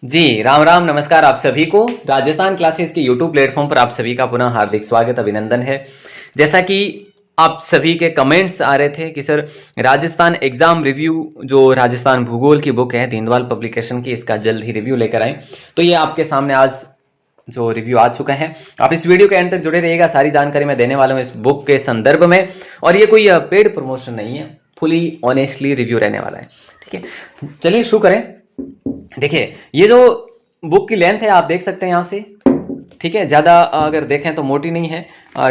जी, राम राम, नमस्कार आप सभी को। राजस्थान क्लासेस के यूट्यूब प्लेटफॉर्म पर आप सभी का पुनः हार्दिक स्वागत, अभिनंदन है। जैसा कि आप सभी के कमेंट्स आ रहे थे कि सर राजस्थान एग्जाम रिव्यू, जो राजस्थान भूगोल की बुक है दीनदयाल पब्लिकेशन की, इसका जल्द ही रिव्यू लेकर आए। तो ये आपके सामने आज जो रिव्यू आ चुका है। आप इस वीडियो के एंड तक जुड़े रहिएगा, सारी जानकारी मैं देने वाला हूँ इस बुक के संदर्भ में। और ये कोई पेड प्रमोशन नहीं है, फुली ऑनेस्टली रिव्यू रहने वाला है। ठीक है, चलिए शुरू करें। देखिए, ये जो बुक की लेंथ है आप देख सकते हैं यहाँ से। ठीक है, ज़्यादा अगर देखें तो मोटी नहीं है,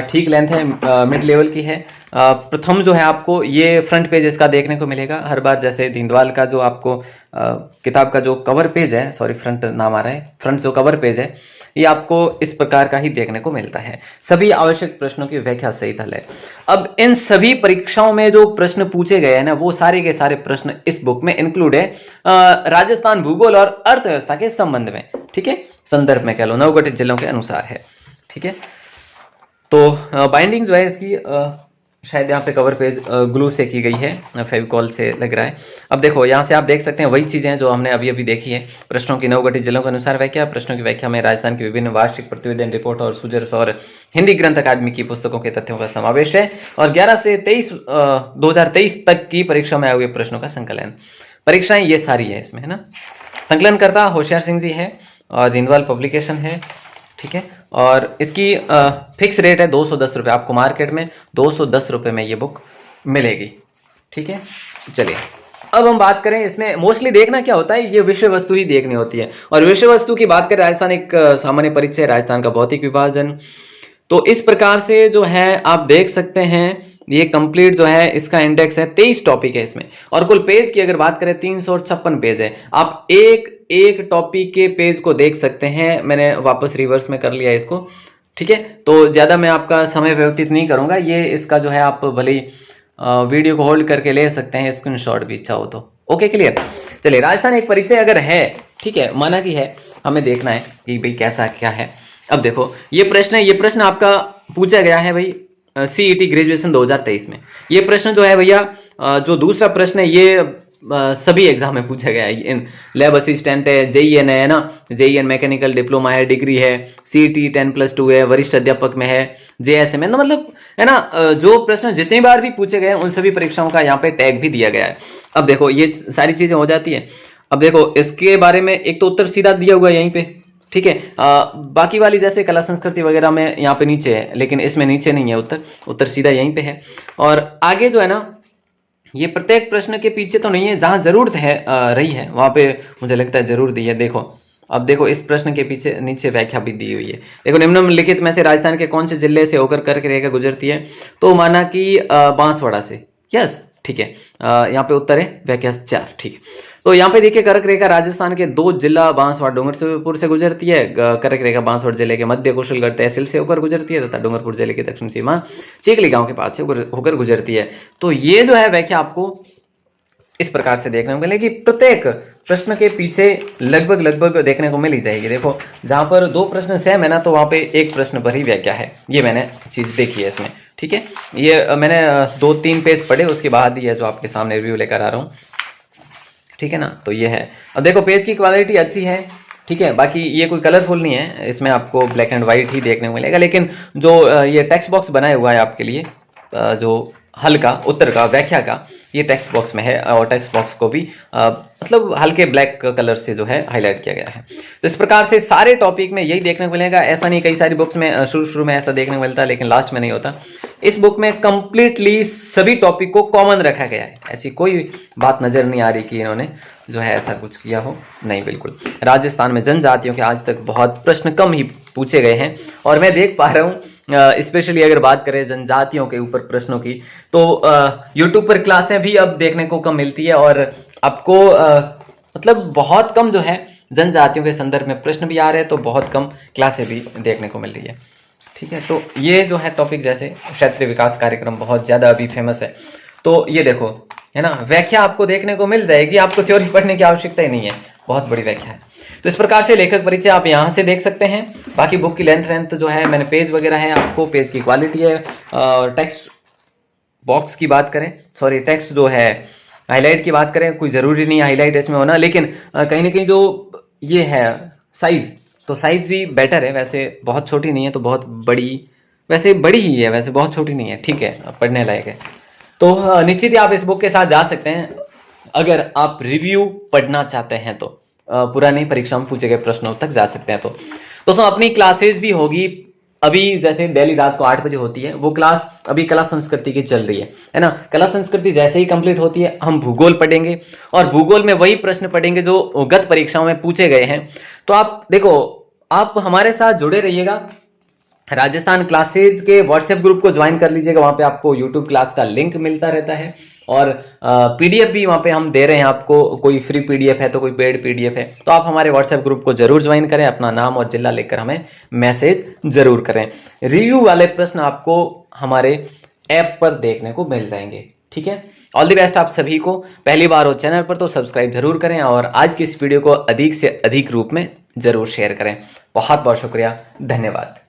ठीक लेंथ है, मिड लेवल की है। प्रथम जो है आपको ये फ्रंट पेज इसका देखने को मिलेगा हर बार, जैसे दीनदयाल का जो आपको किताब का जो कवर पेज है, सॉरी फ्रंट नाम आ रहा है, फ्रंट जो कवर पेज है ये आपको इस प्रकार का ही देखने को मिलता है। सभी आवश्यक प्रश्नों की व्याख्या सहित हल है। अब इन सभी परीक्षाओं में जो प्रश्न पूछे गए हैं ना, वो सारे के सारे प्रश्न इस बुक में इंक्लूड है राजस्थान भूगोल और अर्थव्यवस्था के संबंध में। ठीक है, संदर्भ में कह लो, नवगठित जिलों के अनुसार है। ठीक है, तो बाइंडिंग जो है इसकी शायद यहाँ पे कवर पेज ग्लू से की गई है, फेविकॉल से लग रहा है। अब देखो यहाँ से आप देख सकते हैं वही चीजें हैं जो हमने अभी अभी देखी है। प्रश्नों की नवगठित जिलों के अनुसार व्याख्या, प्रश्नों की व्याख्या में राजस्थान की विभिन्न वार्षिक प्रतिवेदन, रिपोर्ट और सुजर्स और हिंदी ग्रंथ अकादमी की पुस्तकों के तथ्यों का समावेश है। और 11 से 2023 तक की परीक्षा में आए हुए प्रश्नों का संकलन। परीक्षाएं ये सारी है इसमें, है ना। संकलनकर्ता होशियार सिंह जी है और दीनदयाल पब्लिकेशन है। ठीक है, और इसकी फिक्स रेट है 210 रुपये। आपको मार्केट में 210 रुपये में ये बुक मिलेगी। ठीक है, चलिए अब हम बात करें। इसमें मोस्टली देखना क्या होता है, ये विषय वस्तु ही देखनी होती है। और विषय वस्तु की बात करें, राजस्थान एक सामान्य परिचय, राजस्थान का भौतिक विभाजन। तो इस प्रकार से जो है आप देख सकते हैं, ये कंप्लीट जो है इसका इंडेक्स है, 23 टॉपिक है इसमें। और कुल पेज की अगर बात करें 356 पेज है। आप एक एक टॉपिक के पेज को देख सकते हैं। मैंने वापस रिवर्स में कर लिया इसको। ठीक है, तो ज्यादा मैं आपका समय व्यतीत नहीं करूंगा। ये इसका जो है आप भले वीडियो को होल्ड करके ले सकते हैं, स्क्रीनशॉट भी इच्छा हो तो। Okay, clear. चलिए, राजस्थान एक परिचय अगर है, ठीक है, माना कि है, हमें देखना है कि भाई कैसा क्या है। अब देखो ये प्रश्न आपका पूछा गया है भाई सीईटी ग्रेजुएशन 2023 में। ये प्रश्न जो है भैया, जो दूसरा प्रश्न है ये सभी एग्जाम में पूछा गया है। इन लैब असिस्टेंट है, जेईएन है ना, जेईएन मैकेनिकल डिप्लोमा है, डिग्री है, सीईटी 10+2 है, वरिष्ठ अध्यापक में है, जेएसएम है ना, मतलब है ना। जो प्रश्न जितनी बार भी पूछे गए उन सभी परीक्षाओं का यहाँ पे टैग भी दिया गया है। अब देखो ये सारी चीजें हो जाती है। अब देखो इसके बारे में एक तो उत्तर सीधा दिया हुआ है यहीं पे। ठीक है, बाकी वाली जैसे कला संस्कृति वगैरह में यहाँ पे नीचे है, लेकिन इसमें नीचे नहीं है उत्तर सीधा यहीं पे है। और आगे जो है ना, ये प्रत्येक प्रश्न के पीछे तो नहीं है, जहां जरूरत है रही है वहां पे मुझे लगता है जरूर दी है। देखो, अब देखो इस प्रश्न के पीछे नीचे व्याख्या भी दी हुई है। देखो, निम्नलिखित में से राजस्थान के कौन से जिले से होकर कर्क रेखा गुजरती है? तो माना कि बांसवाड़ा से। यस, ठीक है, यहाँ पे उत्तर है व्याख्या 4। ठीक है, तो यहाँ पे देखिए कर्क रेखा राजस्थान के 2 जिला बांसवाड़ा डूंगरपुर से गुजरती है। कर्क रेखा बांसवाड़ा जिले के मध्य कुशलगढ़ तहसील से होकर गुजरती है तथा डूंगरपुर जिले की दक्षिण सीमा चीखली गांव के पास से होकर गुजरती है। तो ये जो है व्याख्या आपको इस प्रकार से देखने को मिलेगी। प्रत्येक प्रश्न के पीछे लगभग देखने को मिल ही जाएगी। देखो, जहां पर 2 प्रश्न सेम है ना, तो वहां पे एक प्रश्न पर ही व्याख्या है। ये मैंने चीज देखी है इसमें। ठीक है, ये मैंने 2-3 पेज पढ़े, उसके बाद ही है जो आपके सामने रिव्यू लेकर आ रहा हूँ। ठीक है ना, तो ये है। अब देखो पेज की क्वालिटी अच्छी है। ठीक है, बाकी ये कोई कलरफुल नहीं है, इसमें आपको ब्लैक एंड व्हाइट ही देखने को मिलेगा। लेकिन जो ये टेक्स्ट बॉक्स बनाया हुआ है आपके लिए, जो हल का उत्तर का व्याख्या का, ये टेक्स्ट बॉक्स में है। और टेक्स्ट बॉक्स को भी मतलब हल्के ब्लैक कलर से जो है हाईलाइट किया गया है। तो इस प्रकार से सारे टॉपिक में यही देखने को मिलेगा। ऐसा नहीं, कई सारी बुक्स में शुरू में ऐसा देखने को मिलता है लेकिन लास्ट में नहीं होता। इस बुक में कंप्लीटली सभी टॉपिक को कॉमन रखा गया है। ऐसी कोई बात नजर नहीं आ रही कि इन्होंने जो है ऐसा कुछ किया हो, नहीं, बिल्कुल। राजस्थान में जनजातियों के आज तक बहुत प्रश्न कम ही पूछे गए हैं। और मैं देख पा रहा हूँ स्पेशली अगर बात करें जनजातियों के ऊपर प्रश्नों की, तो यूट्यूब पर क्लासें भी अब देखने को कम मिलती है। और आपको मतलब बहुत कम जो है जनजातियों के संदर्भ में प्रश्न भी आ रहे हैं, तो बहुत कम क्लासें भी देखने को मिल रही है। ठीक है, तो ये जो है टॉपिक, जैसे क्षेत्रीय विकास कार्यक्रम बहुत ज्यादा अभी फेमस है। तो ये देखो, है ना, व्याख्या आपको देखने को मिल जाएगी। आपको थ्योरी पढ़ने की आवश्यकता ही नहीं है, बहुत बड़ी व्याख्या है। तो इस प्रकार से लेखक परिचय आप यहाँ से देख सकते हैं। बाकी बुक की लेंथ जो है, मैंने पेज वगैरह है, आपको पेज की क्वालिटी है। टेक्स्ट बॉक्स की बात करें, सॉरी टेक्स्ट जो है हाईलाइट की बात करें, कोई जरूरी नहीं है हाईलाइट इसमें होना, लेकिन कहीं ना कहीं जो ये है साइज, तो साइज भी बेटर है, वैसे बहुत छोटी नहीं है तो बहुत बड़ी, वैसे बड़ी ही है, वैसे बहुत छोटी नहीं है, ठीक है, पढ़ने लायक है। तो निश्चित ही आप इस बुक के साथ जा सकते हैं अगर आप रिव्यू पढ़ना चाहते हैं तो, पुरानी परीक्षा में पूछे गए प्रश्नों तक जा सकते हैं। तो दोस्तों अपनी क्लासेस भी होगी अभी, जैसे डेली रात को 8 बजे होती है वो क्लास, अभी कला संस्कृति की चल रही है ना। कला संस्कृति जैसे ही कंप्लीट होती है हम भूगोल पढ़ेंगे, और भूगोल में वही प्रश्न पढ़ेंगे जो गत परीक्षाओं में पूछे गए हैं। तो आप देखो, आप हमारे साथ जुड़े रहिएगा, राजस्थान क्लासेज के व्हाट्सएप ग्रुप को ज्वाइन कर लीजिएगा, वहां पे आपको यूट्यूब क्लास का लिंक मिलता रहता है, और पीडीएफ भी वहां पे हम दे रहे हैं आपको, कोई फ्री पीडीएफ है तो कोई पेड पीडीएफ है। तो आप हमारे व्हाट्सएप ग्रुप को जरूर ज्वाइन करें, अपना नाम और जिला लेकर हमें मैसेज जरूर करें। रिव्यू वाले प्रश्न आपको हमारे ऐप पर देखने को मिल जाएंगे, ठीक है। ऑल द बेस्ट आप सभी को। पहली बार हो चैनल पर तो सब्सक्राइब जरूर करें, और आज की इस वीडियो को अधिक से अधिक रूप में जरूर शेयर करें। बहुत बहुत शुक्रिया, धन्यवाद।